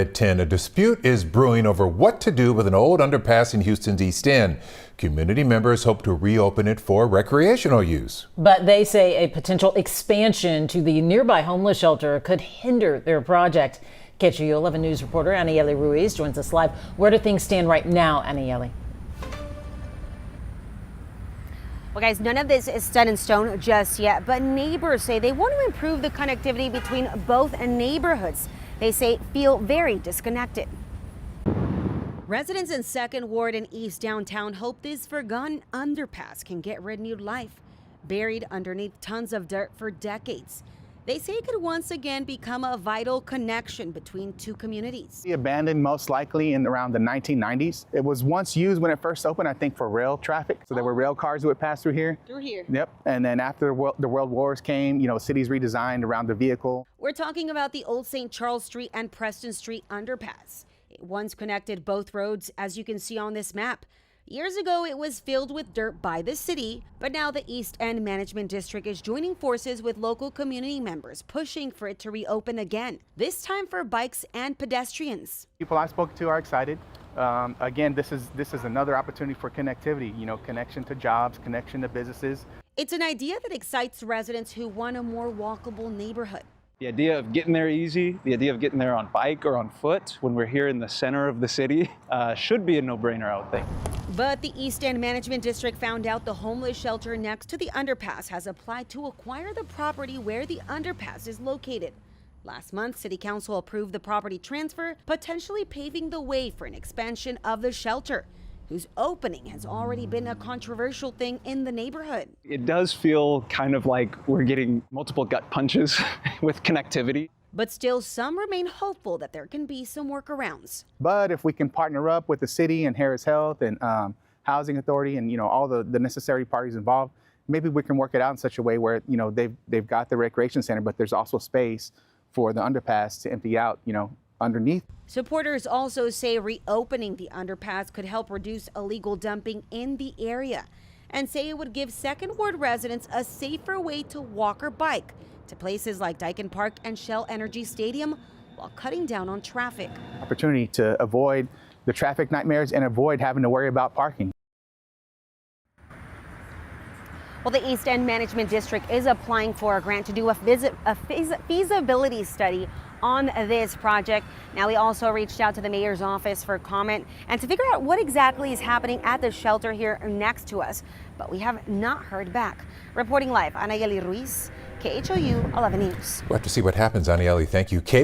At 10, a dispute is brewing over what to do with an old underpass in Houston's East End. Community members hope to reopen it for recreational use. But they say a potential expansion to the nearby homeless shelter could hinder their project. KHOU 11 News reporter Anieli Ruiz joins us live. Where do things stand right now, Anieli? Well, guys, none of this is set in stone just yet, but neighbors say they want to improve the connectivity between both neighborhoods. They say feel very disconnected. Residents in 2nd Ward and East Downtown hope this forgotten underpass can get renewed life. Buried underneath tons of dirt for decades, they say it could once again become a vital connection between two communities. Abandoned most likely in around the 1990s. It was once used when it first opened, I think, for rail traffic. So there were rail cars that would pass through here. Yep. And then after the world wars came, cities redesigned around the vehicle. We're talking about the old St. Charles Street and Preston Street underpass. It once connected both roads, as you can see on this map. Years ago, it was filled with dirt by the city, but now the East End Management District is joining forces with local community members, pushing for it to reopen again, this time for bikes and pedestrians. People I've spoken to are excited. Again, this is another opportunity for connectivity, connection to jobs, connection to businesses. It's an idea that excites residents who want a more walkable neighborhood. The idea of getting there easy, the idea of getting there on bike or on foot when we're here in the center of the city should be a no-brainer, I would think. But the East End Management District found out the homeless shelter next to the underpass has applied to acquire the property where the underpass is located. Last month, City Council approved the property transfer, potentially paving the way for an expansion of the shelter, whose opening has already been a controversial thing in the neighborhood. It does feel kind of like we're getting multiple gut punches with connectivity. But still, some remain hopeful that there can be some workarounds. But if we can partner up with the city and Harris Health and Housing Authority and all the necessary parties involved, maybe we can work it out in such a way where they've got the recreation center, but there's also space for the underpass to empty out, underneath. Supporters also say reopening the underpass could help reduce illegal dumping in the area, and say it would give 2nd Ward residents a safer way to walk or bike to places like Dyken Park and Shell Energy Stadium while cutting down on traffic. Opportunity to avoid the traffic nightmares and avoid having to worry about parking. Well, the East End Management District is applying for a grant to do a feasibility study on this project. Now, we also reached out to the mayor's office for comment and to figure out what exactly is happening at the shelter here next to us, but we have not heard back. Reporting live, Anieli Ruiz, KHOU 11 News. We'll have to see what happens, Anieli. Thank you. Kate.